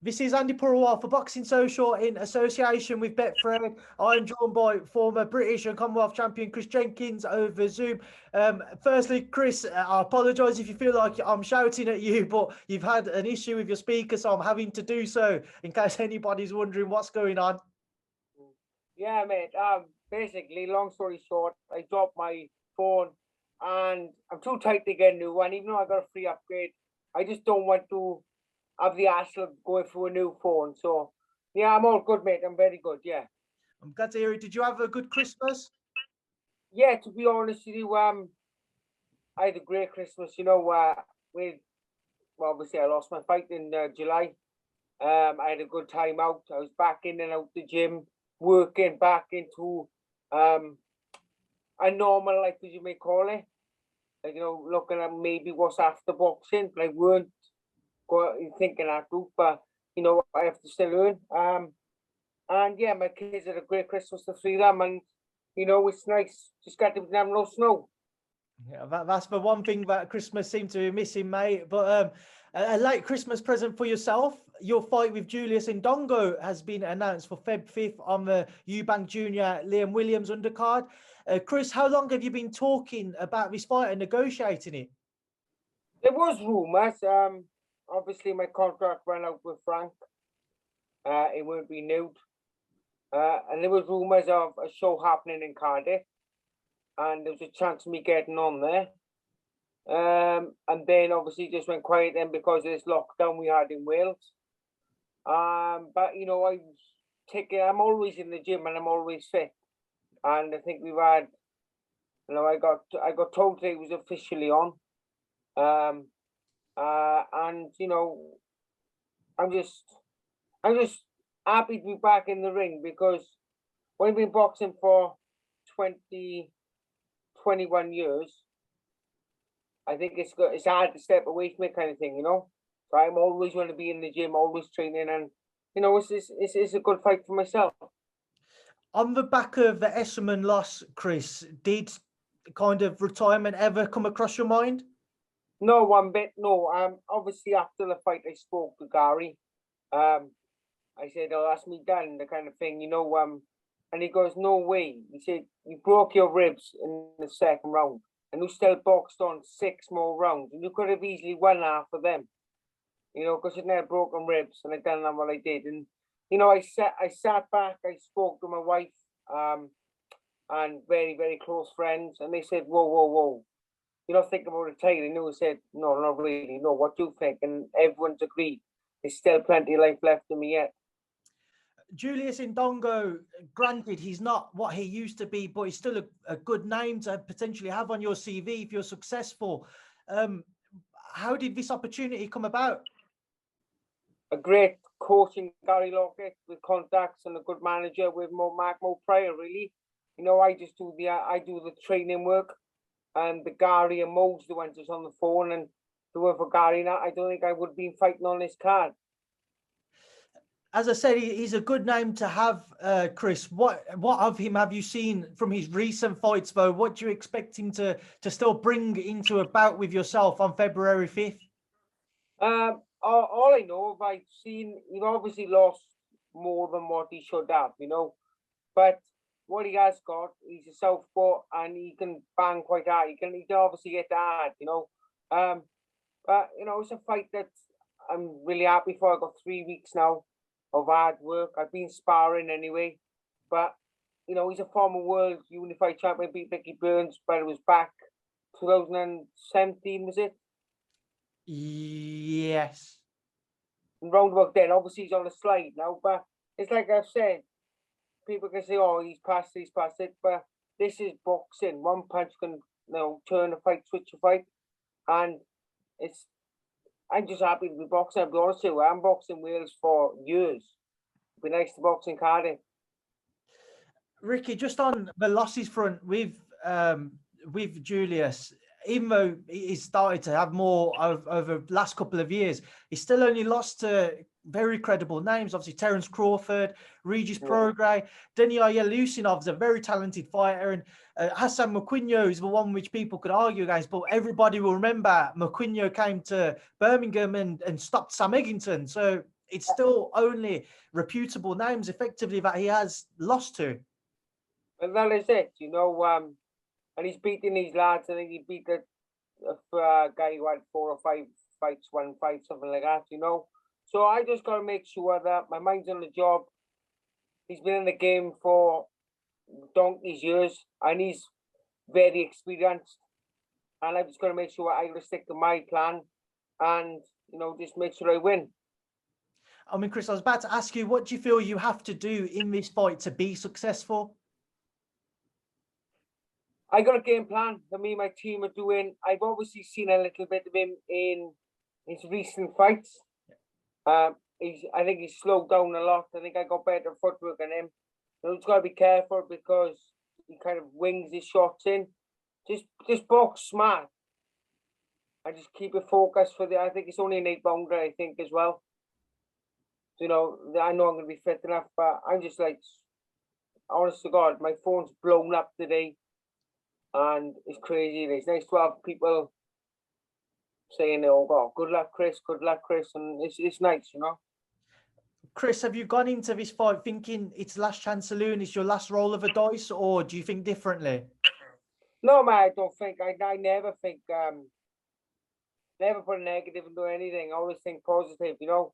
This is Andi Purewal for Boxing Social in association with Betfred. I'm joined by former British and Commonwealth champion Chris Jenkins over Zoom. Firstly, Chris, I apologise if you feel like I'm shouting at you, but you've had an issue with your speaker, so I'm having to do so in case anybody's wondering what's going on. Yeah, mate. Basically, long story short, I dropped my phone and I'm too tight to get a new one. Even though I got a free upgrade, I just don't want to have the hassle of going through a new phone. So, yeah, I'm all good, mate. I'm very good. Yeah. I'm glad to hear it. Did you have a good Christmas? Yeah, to be honest with you, I had a great Christmas. Obviously I lost my fight in July. I had a good time out. I was back in and out the gym, working back into a normal life, as you may call it. Like, looking at maybe what's after boxing. But I weren't thinking that route, but I have to still learn. And yeah, my kids had a great Christmas, the three of them, and it's nice. Just got to have no snow. Yeah, that's the one thing that Christmas seemed to be missing, mate. But a late Christmas present for yourself. Your fight with Julius Indongo has been announced for Feb 5th on the Eubank Jr-Williams undercard. Chris, how long have you been talking about this fight and negotiating it? There was rumours. Obviously my contract ran out with Frank. It won't be renewed. And there was rumours of a show happening in Cardiff. And there was a chance of me getting on there. And then obviously just went quiet then because of this lockdown we had in Wales. But I'm always in the gym and I'm always fit. And I think we've had, I got told today it was officially on. And I'm just happy to be back in the ring because when I've been boxing for 21 years, I think it's hard to step away from it, kind of thing, So I'm always going to be in the gym, always training, and it's a good fight for myself. On the back of the Essuman loss, Chris, did kind of retirement ever come across your mind? No, one bit. No. Obviously after the fight, I spoke to Gary. I said, "Oh, that's me done," the kind of thing, And he goes, "No way." He said, "You broke your ribs in the second round, and you still boxed on 6 more rounds, and you could have easily won half of them, because you'd never broken ribs, and I done what I did." And I sat back, I spoke to my wife, and very, very close friends, and they said, "Whoa, whoa, whoa, you're not thinking about retiring?" I said, "No, not really. No, what do you think?" And everyone's agreed. There's still plenty of life left in me yet. Julius Indongo, granted, he's not what he used to be, but he's still a good name to potentially have on your CV if you're successful. How did this opportunity come about? A great coach in Gary Lockett with contacts and a good manager with Mark Pryor, really. I just do the training work, and the Gary and Mo's the ones that's on the phone, and the work for Gary. Now I don't think I would be fighting on this card. As I said, he's a good name to have, Chris. What of him have you seen from his recent fights, though? What do you expect him to still bring into a bout with yourself on February 5th? All I know, I've seen, he obviously lost more than what he should have, But what he has got, he's a southpaw and he can bang quite hard. He can obviously get hard, But it's a fight that I'm really happy for. I got 3 weeks now of hard work. I've been sparring anyway, but he's a former world unified champion, beat Mickey Burns, but it was back 2017, was it? Yes. Roundabout then, obviously he's on the slide now, but it's like I've said, people can say, "Oh, he's past it," but this is boxing. One punch can turn a fight, switch a fight, and I'm just happy to be boxing. I'll be honest with you, I'm boxing Wales for years. It'd be nice to box in Cardiff. Ricky, just on the losses front with Julius, even though he's started to have more over the last couple of years, he's still only lost to very credible names. Obviously, Terence Crawford, Regis Prograis, Daniel Lusinov's a very talented fighter, and Hassan Maquinho is the one which people could argue against, but everybody will remember Maquinho came to Birmingham and stopped Sam Eggington. So it's still only reputable names effectively that he has lost to. And that is it, you know. And he's beating these lads. I think he beat a guy who had 4 or 5 fights, 1 fight, something like that, you know. So I just got to make sure that my mind's on the job. He's been in the game for donkey's years, and he's very experienced. And I've just got to make sure I stick to my plan, and you know, just make sure I win. I mean, Chris, I was about to ask you, what do you feel you have to do in this fight to be successful? I got a game plan that me and my team are doing. I've obviously seen a little bit of him in his recent fights. I think he's slowed down a lot. I think I got better footwork than him. So he's got to be careful because he kind of wings his shots in. Just box smart. I just keep it focused for I think it's only an 8-pounder, I think, as well. So, you know, I know I'm going to be fit enough, but I'm just like, honest to God, my phone's blown up today. And it's crazy. It's nice to have people saying, "Oh God, good luck, Chris. Good luck, Chris," and it's nice, you know. Chris, have you gone into this fight thinking it's last chance saloon, it's your last roll of a dice, or do you think differently? No, man, I don't think. I never think. Never put a negative into anything. I always think positive. You know,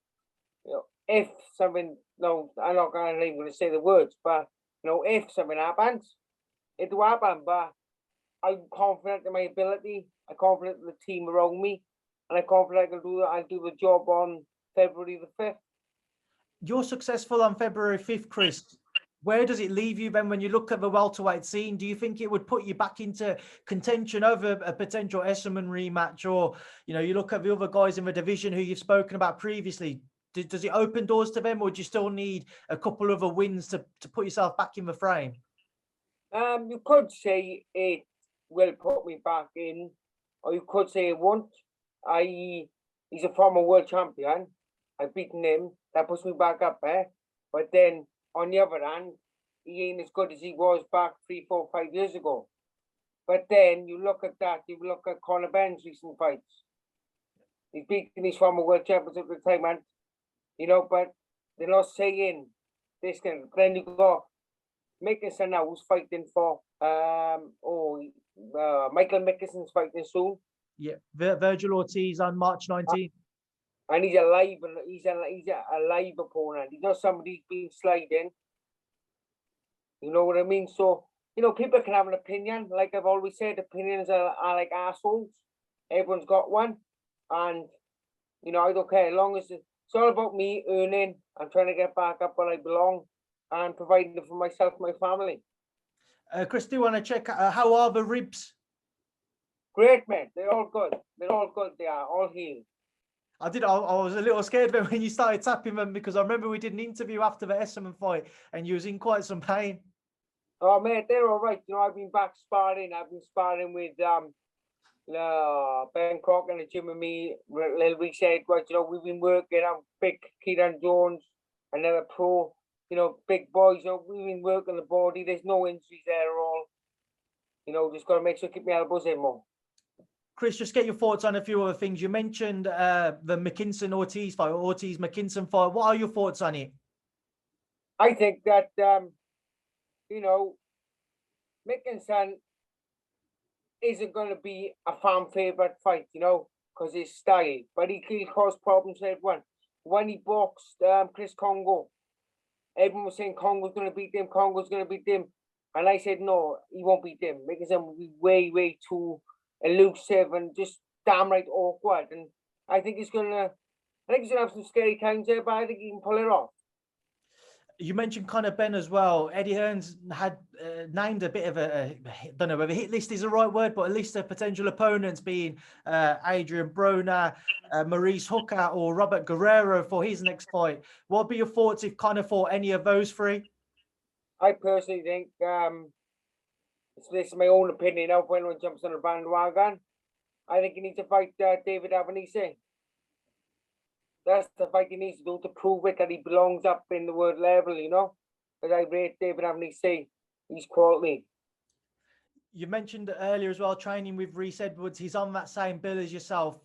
if something. No, I'm not even going to say the words, but you know, if something happens, it will happen. But I'm confident in my ability. I'm confident in the team around me, and I'm confident I can do that. I'll do the job on February the 5th. You're successful on February 5th, Chris. Where does it leave you then when you look at the welterweight scene? Do you think it would put you back into contention over a potential Essuman rematch? Or, you know, you look at the other guys in the division who you've spoken about previously. Does it open doors to them, or do you still need a couple of wins to put yourself back in the frame? You could say it will put me back in, or you could say it won't. He's a former world champion. I've beaten him. That puts me back up there. But then, on the other hand, he ain't as good as he was back 3, 4, 5 years ago. But then, you look at that, you look at Conor Benn's recent fights. He's beaten his former world champions at the time, man. You know, but they're not saying this kind of. Then you got Mickelson now, who's fighting for Michael Mickelson's fighting soon. Yeah, Virgil Ortiz on March 19th. And he's a live opponent. He's not somebody who's been sliding. You know what I mean? So, you know, people can have an opinion. Like I've always said, opinions are like assholes. Everyone's got one. And, you know, I don't care. As long as it's all about me earning and trying to get back up where I belong and providing for myself and my family. Chris, do you want to check how are the ribs? Great, man. They're all good. They're all good. They are all healed. I was a little scared when you started tapping them, because I remember we did an interview after the Essuman fight and you was in quite some pain. Oh, man, they're all right. You know, I've been back sparring. I've been sparring with Ben Crock in the gym with me. Little week said, well, you know, we've been working on big Kieran Jones, another pro, you know, big boys. You know, we've been working the body. There's no injuries there at all. You know, just got to make sure I keep my elbows in more. Chris, just get your thoughts on a few other things. You mentioned the McKinson-Ortiz fight, Ortiz-McKinson fight. What are your thoughts on it? I think that, you know, McKinson isn't going to be a fan favourite fight, you know, because his style. But he caused problems for everyone. When he boxed Chris Congo, everyone was saying Congo's going to beat him, Congo's going to beat him. And I said, no, he won't beat him. McKinson will be way, way too elusive and just damn right awkward. And I think he's gonna have some scary times there, but I think he can pull it off. You mentioned Conor Benn as well. Eddie Hearns had named a bit of I don't know whether hit list is the right word, but a list of potential opponents being Adrian Broner, Maurice Hooker, or Robert Guerrero for his next fight. What would be your thoughts if Conor fought any of those three? I personally think this is my own opinion. Now, if anyone jumps on the bandwagon, I think he needs to fight David Avanese. That's the fight he needs to do to prove it that he belongs up in the world level, you know. Because I rate David Avanese, he's quality. You mentioned earlier as well, training with Reese Edwards. He's on that same bill as yourself.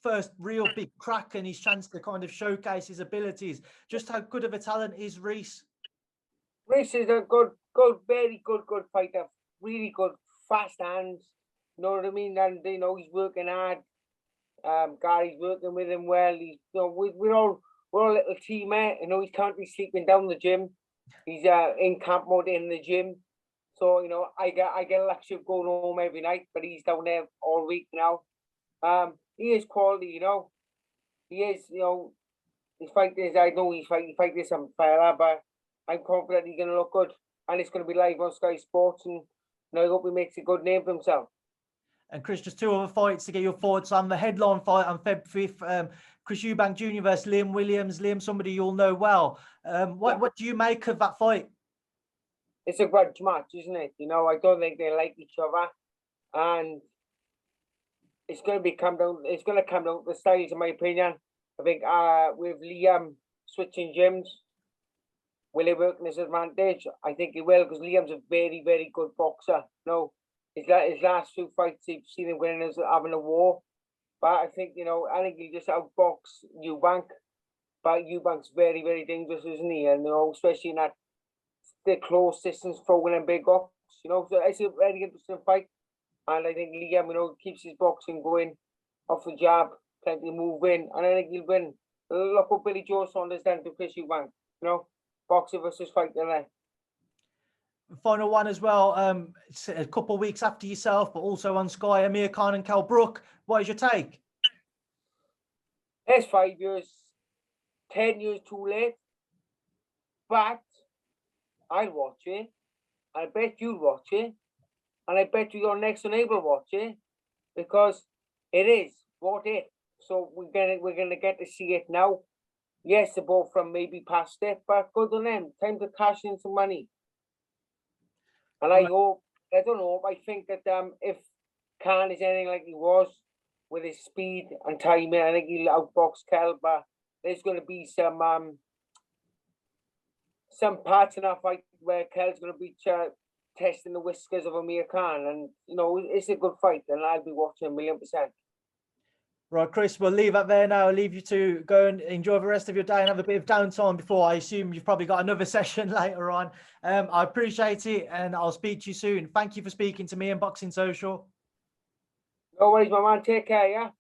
first real big crack and his chance to kind of showcase his abilities. Just how good of a talent is Reece? Reece is a very good fighter. Really good, fast hands. You know what I mean? And you know he's working hard. Gary's working with him well. He's, you know, we're all a little team, mate. You know, he's currently sleeping down the gym. He's in camp mode in the gym. So, you know, I get a luxury of going home every night, but he's down there all week now. He is quality, you know. He is, you know, I know he's fighting some fella, but I'm confident he's gonna look good. And it's gonna be live on Sky Sports, and you know, I hope he makes a good name for himself. And Chris, just two other fights to get your thoughts on. The headline fight on Feb 5th, Chris Eubank Jr. versus Liam Williams. Liam, somebody you'll know well. What do you make of that fight? It's a grudge match, isn't it? You know, I don't think they like each other, and it's going to come down to the styles, in my opinion. I think with Liam switching gyms, will he work in his advantage? I think he will, because Liam's a very good boxer. You know, his last two fights, you've seen him winning as having a war. But I think, you know, I think he'll just outbox Eubank. But Eubank's very dangerous, isn't he? And, you know, especially in that the close distance throwing and big ups, you know. So it's a very interesting fight. And I think Liam, you know, keeps his boxing going off the jab, plenty of move in, and I think he'll win. Look what Billy Joe Saunders done to Chris Eubank, you know, boxer versus fighter there. Final one as well. It's a couple of weeks after yourself, but also on Sky, Amir Khan and Cal Brook. What is your take? It's 5 years, 10 years too late, but I'll watch it. I bet you'll watch it, and I bet you your next one will watch it, because it is what it. So we're gonna get to see it now. Yes, they're both from maybe past it, but good on them. Time to cash in some money. And I think that if Khan is anything like he was with his speed and timing, I think he'll outbox Kel, but there's going to be some parts in that fight where Kel's going to be testing the whiskers of Amir Khan, and you know, it's a good fight, and I'll be watching 1,000,000%. Right, Chris, we'll leave it there now. I'll leave you to go and enjoy the rest of your day and have a bit of downtime before I assume you've probably got another session later on. I appreciate it, and I'll speak to you soon. Thank you for speaking to me and Boxing Social. No worries, my man. Take care, yeah?